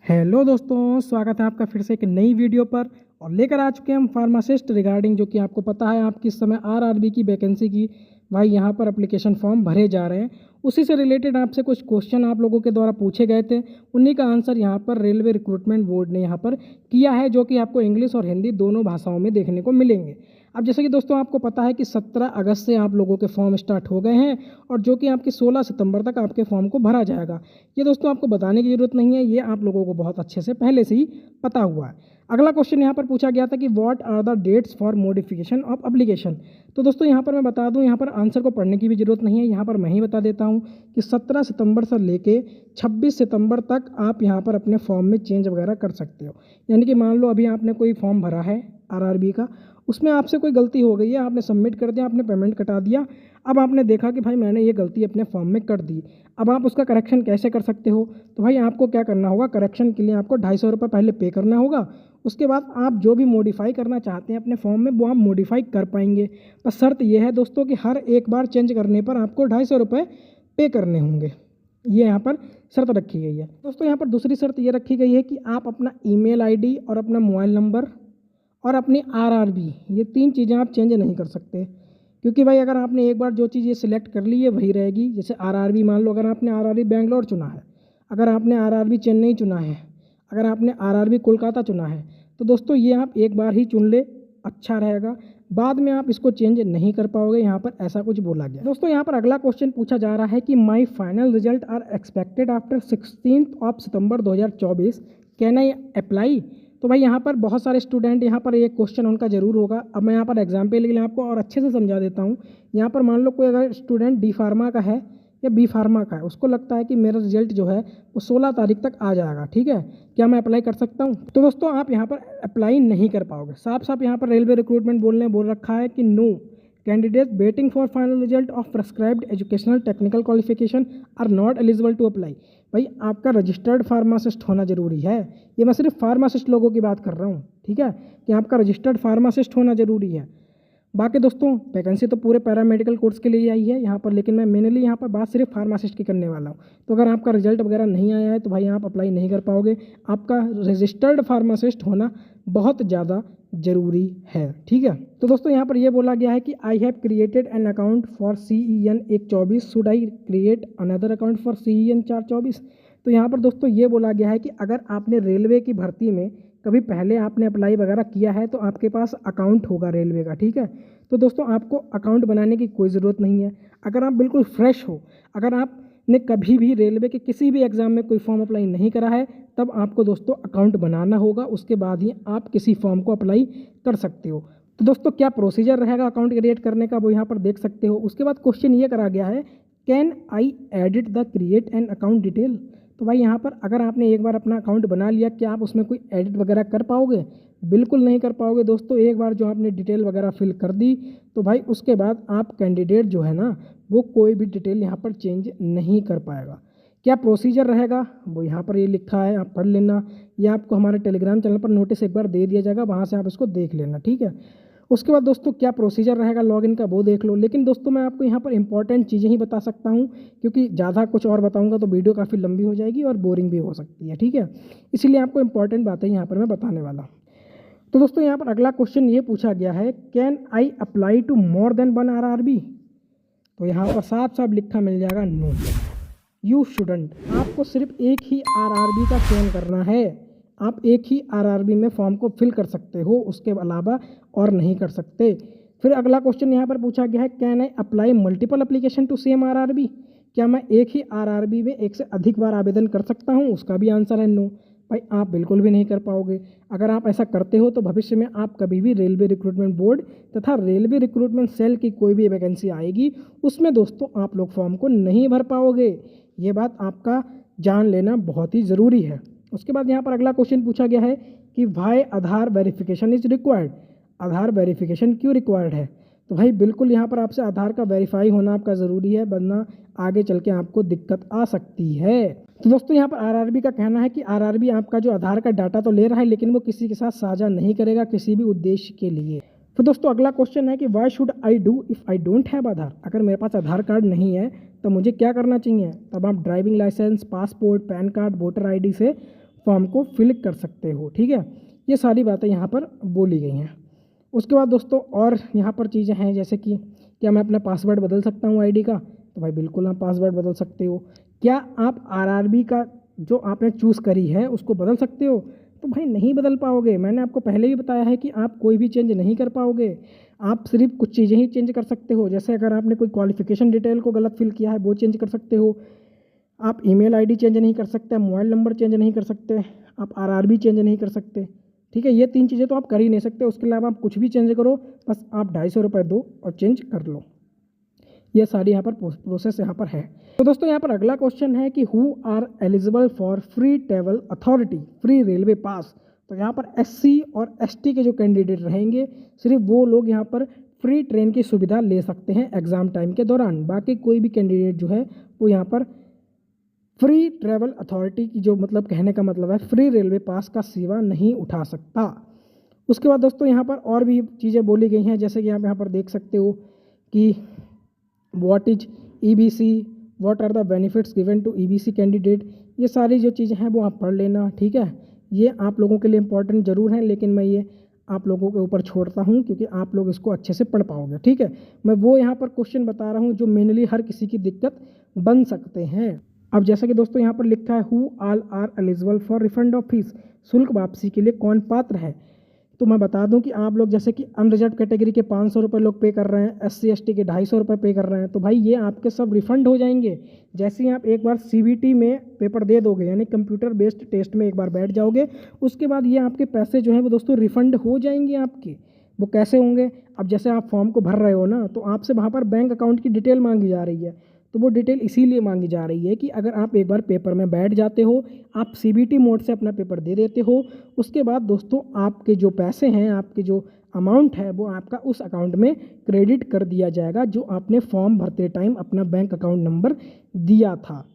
Hello दोस्तों, स्वागत है आपका फिर से एक नई वीडियो पर। और लेकर आ चुके हैं हम फार्मासिस्ट रिगार्डिंग, जो कि आपको पता है आपकी इस समय आरआरबी की वैकेंसी की भाई यहाँ पर एप्लीकेशन फॉर्म भरे जा रहे हैं। उसी से रिलेटेड आपसे कुछ क्वेश्चन आप लोगों के द्वारा पूछे गए थे, उन्हीं का आंसर यहाँ पर रेलवे रिक्रूटमेंट बोर्ड ने यहाँ पर किया है, जो कि आपको इंग्लिश और हिंदी दोनों भाषाओं में देखने को मिलेंगे। अब जैसे कि दोस्तों आपको पता है कि 17 अगस्त से आप लोगों के फॉर्म स्टार्ट हो गए हैं और जो कि आपके 16 सितंबर तक आपके फॉर्म को भरा जाएगा। ये दोस्तों आपको बताने की ज़रूरत नहीं है, ये आप लोगों को बहुत अच्छे से पहले से ही पता हुआ है। अगला क्वेश्चन यहाँ पर पूछा गया था कि what are the dates for modification of application. तो दोस्तों यहाँ पर मैं बता दूँ, यहाँ पर आंसर को पढ़ने की भी ज़रूरत नहीं है, यहाँ पर मैं ही बता देता हूँ कि 17 सितंबर से लेके 26 सितंबर तक आप यहाँ पर अपने फॉर्म में चेंज वगैरह कर सकते हो। यानी कि मान लो अभी आपने कोई फॉर्म भरा है आरआरबी का, उसमें आपसे कोई गलती हो गई है, आपने सबमिट कर दिया, आपने पेमेंट कटा दिया। अब आपने देखा कि भाई मैंने ये गलती अपने फॉर्म में कर दी, अब आप उसका करेक्शन कैसे कर सकते हो? तो भाई आपको क्या करना होगा, करेक्शन के लिए आपको 250 रुपये पहले पे करना होगा। उसके बाद आप जो भी मॉडिफाई करना चाहते हैं अपने फॉर्म में वो आप मॉडिफाई कर पाएंगे। बस शर्त यह है दोस्तों कि हर एक बार चेंज करने पर आपको 250 रुपये पे करने होंगे। ये यहाँ पर शर्त रखी गई है। दोस्तों यहाँ पर दूसरी शर्त ये रखी गई है कि आप अपना ईमेल आईडी और अपना मोबाइल नंबर और अपनी आरआरबी, ये 3 चीज़ें आप चेंज नहीं कर सकते। क्योंकि भाई अगर आपने एक बार जो चीज़ ये सिलेक्ट कर ली है वही रहेगी। जैसे आरआरबी, मान लो अगर आपने आरआरबी बेंगलोर चुना है, अगर आपने आरआरबी चेन्नई चुना है, अगर आपने आरआरबी कोलकाता चुना है, तो दोस्तों ये आप एक बार ही चुन ले, अच्छा रहेगा। बाद में आप इसको चेंज नहीं कर पाओगे, यहाँ पर ऐसा कुछ बोला गया। दोस्तों यहाँ पर अगला क्वेश्चन पूछा जा रहा है कि my final result are expected after 16 September 2024, can I apply? तो भाई यहाँ पर बहुत सारे स्टूडेंट, यहाँ पर एक क्वेश्चन उनका ज़रूर होगा। अब मैं यहाँ पर एग्जाम्पल के लिए आपको और अच्छे से समझा देता हूँ। यहाँ पर मान लो कोई अगर स्टूडेंट डी फार्मा का है या बी फार्मा का है, उसको लगता है कि मेरा रिजल्ट जो है वो 16 तारीख तक आ जाएगा, ठीक है, क्या मैं अप्लाई कर सकता हूँ? तो दोस्तों आप यहाँ पर अप्लाई नहीं कर पाओगे। साफ साफ यहाँ पर रेलवे रिक्रूटमेंट बोल रखा है कि no candidate waiting for final result of prescribed educational technical qualification are not eligible to apply. भाई आपका रजिस्टर्ड फार्मासिस्ट होना ज़रूरी है। ये मैं सिर्फ फार्मासिस्ट लोगों की बात कर रहा हूँ, ठीक है, कि आपका रजिस्टर्ड फार्मासिस्ट होना ज़रूरी है। बाकी दोस्तों वैकेंसी तो पूरे पैरामेडिकल कोर्स के लिए आई है यहाँ पर, लेकिन मैं मेनली यहाँ पर बात सिर्फ फार्मासिस्ट की करने वाला हूँ। तो अगर आपका रिजल्ट वगैरह नहीं आया है तो भाई आप अप्लाई नहीं कर पाओगे। आपका रजिस्टर्ड फार्मासिस्ट होना बहुत ज़्यादा ज़रूरी है, ठीक है। तो दोस्तों यहाँ पर यह बोला गया है कि I have created an account for CEN 124, should I create another account for CEN 424? तो यहाँ पर दोस्तों ये बोला गया है कि अगर आपने रेलवे की भर्ती में कभी पहले आपने अप्लाई वगैरह किया है तो आपके पास अकाउंट होगा रेलवे का, ठीक है। तो दोस्तों आपको अकाउंट बनाने की कोई ज़रूरत नहीं है। अगर आप बिल्कुल फ्रेश हो, अगर आपने कभी भी रेलवे के किसी भी एग्ज़ाम में कोई फॉर्म अप्लाई नहीं करा है, तब आपको दोस्तों अकाउंट बनाना होगा। उसके बाद ही आप किसी फॉर्म को अप्लाई कर सकते हो। तो दोस्तों क्या प्रोसीजर रहेगा अकाउंट क्रिएट करने का, वो यहाँ पर देख सकते हो। उसके बाद क्वेश्चन ये करा गया है, can I edit the create an account detail? तो भाई यहाँ पर अगर आपने एक बार अपना अकाउंट बना लिया, क्या आप उसमें कोई एडिट वगैरह कर पाओगे? बिल्कुल नहीं कर पाओगे दोस्तों। एक बार जो आपने डिटेल वगैरह फिल कर दी तो भाई उसके बाद आप कैंडिडेट जो है ना, वो कोई भी डिटेल यहाँ पर चेंज नहीं कर पाएगा। क्या प्रोसीजर रहेगा वो यहाँ पर ये लिखा है, आप पढ़ लेना। ये आपको हमारे टेलीग्राम चैनल पर नोटिस एक बार दे दिया जाएगा, वहाँ से आप इसको देख लेना, ठीक है। उसके बाद दोस्तों क्या प्रोसीजर रहेगा लॉगिन का वो देख लो। लेकिन दोस्तों मैं आपको यहाँ पर इंपॉर्टेंट चीज़ें ही बता सकता हूँ, क्योंकि ज़्यादा कुछ और बताऊँगा तो वीडियो काफ़ी लंबी हो जाएगी और बोरिंग भी हो सकती है, ठीक है। इसीलिए आपको इंपॉर्टेंट बातें यहाँ पर मैं बताने वाला हूँ। तो दोस्तों यहाँ पर अगला क्वेश्चन ये पूछा गया है, can I apply to more than 1 RRB? तो यहाँ पर साफ साफ लिखा मिल जाएगा, नो यू शुडंट। आपको सिर्फ एक ही आरआरबी का चयन करना है। आप एक ही आरआरबी में फॉर्म को फिल कर सकते हो, उसके अलावा और नहीं कर सकते। फिर अगला क्वेश्चन यहाँ पर पूछा गया है, can I apply multiple application to same RRB? क्या मैं एक ही आरआरबी में एक से अधिक बार आवेदन कर सकता हूँ? उसका भी आंसर है नो। भाई आप बिल्कुल भी नहीं कर पाओगे। अगर आप ऐसा करते हो तो भविष्य में आप कभी भी रेलवे रिक्रूटमेंट बोर्ड तथा रेलवे रिक्रूटमेंट सेल की कोई भी वैकेंसी आएगी उसमें दोस्तों आप लोग फॉर्म को नहीं भर पाओगे। ये बात आपका जान लेना बहुत ही ज़रूरी है। उसके बाद यहाँ पर अगला क्वेश्चन पूछा गया है कि why Aadhaar verification is required? Aadhaar verification क्यों रिक्वायर्ड है? तो भाई बिल्कुल यहाँ पर आपसे आधार का वेरीफाई होना आपका ज़रूरी है, वरना आगे चल के आपको दिक्कत आ सकती है। तो दोस्तों यहाँ पर आरआरबी का कहना है कि आरआरबी आपका जो आधार का डाटा तो ले रहा है, लेकिन वो किसी के साथ साझा नहीं करेगा किसी भी उद्देश्य के लिए। तो दोस्तों अगला क्वेश्चन है कि why should I do if I don't have Aadhaar? अगर मेरे पास आधार कार्ड नहीं है तो मुझे क्या करना चाहिए? तब आप driving licence, passport, PAN card, voter ID से फॉर्म को फिल कर सकते हो। ठीक है, ये सारी बातें यहाँ पर बोली गई हैं। उसके बाद दोस्तों और यहाँ पर चीज़ें हैं, जैसे कि क्या मैं अपना पासवर्ड बदल सकता हूँ आईडी का? तो भाई बिल्कुल आप पासवर्ड बदल सकते हो। क्या आप आरआरबी का जो आपने चूज़ करी है उसको बदल सकते हो? तो भाई नहीं बदल पाओगे। मैंने आपको पहले भी बताया है कि आप कोई भी चेंज नहीं कर पाओगे। आप सिर्फ कुछ चीज़ें ही चेंज कर सकते हो, जैसे अगर आपने कोई क्वालिफिकेशन डिटेल को गलत फिल किया है वो चेंज कर सकते हो। आप ईमेल आईडी चेंज नहीं कर सकते, मोबाइल नंबर चेंज नहीं कर सकते, आप आरआरबी चेंज नहीं कर सकते। ठीक है, ये 3 चीज़ें तो आप कर ही नहीं सकते। उसके अलावा आप कुछ भी चेंज करो, बस आप 250 रुपये दो और चेंज कर लो। ये सारी यहाँ पर प्रोसेस यहाँ पर है। तो दोस्तों यहाँ पर अगला क्वेश्चन है कि who are eligible for free travel authority free railway pass. तो यहाँ पर एससी और एसटी के जो कैंडिडेट रहेंगे, सिर्फ वो लोग यहाँ पर फ्री ट्रेन की सुविधा ले सकते हैं एग्ज़ाम टाइम के दौरान। बाकी कोई भी कैंडिडेट जो है वो यहाँ पर फ्री ट्रैवल अथॉरिटी की जो मतलब कहने का मतलब है फ्री रेलवे पास का सेवा नहीं उठा सकता। उसके बाद दोस्तों यहाँ पर और भी चीज़ें बोली गई हैं, जैसे कि आप यहाँ पर देख सकते हो कि what is EBC, what are the benefits given to EBC candidate. ये सारी जो चीज़ें हैं वो आप पढ़ लेना। ठीक है, ये आप लोगों के लिए इंपॉर्टेंट ज़रूर है, लेकिन मैं ये आप लोगों के ऊपर छोड़ता हूँ क्योंकि आप लोग इसको अच्छे से पढ़ पाओगे। ठीक है, मैं वो यहाँ पर क्वेश्चन बता रहा हूँ जो मेनली हर किसी की दिक्कत बन सकते हैं। अब जैसा कि दोस्तों यहाँ पर लिखा है who all are eligible for refund of fees, शुल्क वापसी के लिए कौन पात्र है। तो मैं बता दूं कि आप लोग जैसे कि अनरिजर्व कैटेगरी के 500 रुपये लोग पे कर रहे हैं, SC ST के 250 रुपये पे कर रहे हैं, तो भाई ये आपके सब रिफंड हो जाएंगे। जैसे ही आप एक बार CBT में पेपर दे दोगे, यानी कंप्यूटर बेस्ड टेस्ट में एक बार बैठ जाओगे, उसके बाद ये आपके पैसे जो हैं वो दोस्तों रिफंड हो जाएंगे आपके। वो कैसे होंगे? अब जैसे आप फॉर्म को भर रहे हो ना, तो आपसे वहाँ पर बैंक अकाउंट की डिटेल मांगी जा रही है। तो वो डिटेल इसीलिए मांगी जा रही है कि अगर आप एक बार पेपर में बैठ जाते हो, आप CBT मोड से अपना पेपर दे देते हो, उसके बाद दोस्तों आपके जो पैसे हैं, आपके जो अमाउंट है वो आपका उस अकाउंट में क्रेडिट कर दिया जाएगा जो आपने फॉर्म भरते टाइम अपना बैंक अकाउंट नंबर दिया था।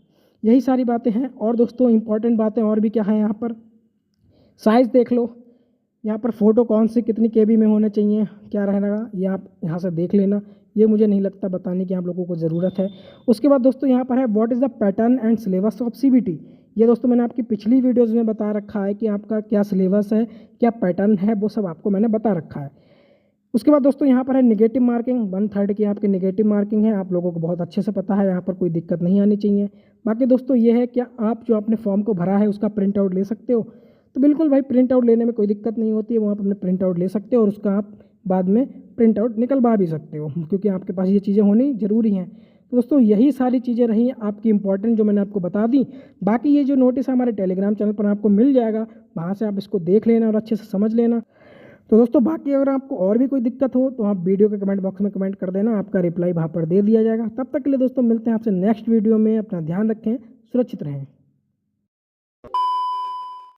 यही सारी बातें हैं। और दोस्तों इंपॉर्टेंट बातें और भी क्या है यहाँ पर, साइज़ देख लो। यहाँ पर फ़ोटो कौन सी कितनी KB में होना चाहिए, क्या रहेगा, ये आप यहाँ से देख लेना। ये मुझे नहीं लगता बताने की आप लोगों को ज़रूरत है। उसके बाद दोस्तों यहाँ पर है what is the pattern and syllabus of CBT। ये दोस्तों मैंने आपकी पिछली वीडियोस में बता रखा है कि आपका क्या सिलेबस है, क्या पैटर्न है, वो सब आपको मैंने बता रखा है। उसके बाद दोस्तों यहाँ पर है निगेटिव मार्किंग, 1/3 की आपकी निगेटिव मार्किंग है। आप लोगों को बहुत अच्छे से पता है, यहाँ पर कोई दिक्कत नहीं आनी चाहिए। बाकी दोस्तों ये है क्या आप जो आपने फॉर्म को भरा है उसका प्रिंट आउट ले सकते हो? तो बिल्कुल भाई, प्रिंट आउट लेने में कोई दिक्कत नहीं होती है, वो आप अपने प्रिंट आउट ले सकते हो और उसका आप बाद में प्रिंट आउट निकलवा भी सकते हो, क्योंकि आपके पास ये चीज़ें होनी ज़रूरी हैं। तो दोस्तों यही सारी चीज़ें रही आपकी इंपॉर्टेंट जो मैंने आपको बता दी। बाकी ये जो नोटिस हमारे टेलीग्राम चैनल पर आपको मिल जाएगा, वहाँ से आप इसको देख लेना और अच्छे से समझ लेना। तो दोस्तों बाकी अगर आपको और भी कोई दिक्कत हो तो आप वीडियो के कमेंट बॉक्स में कमेंट कर देना, आपका रिप्लाई वहाँ पर दे दिया जाएगा। तब तक के लिए दोस्तों मिलते हैं आपसे नेक्स्ट वीडियो में। अपना ध्यान रखें, सुरक्षित रहें।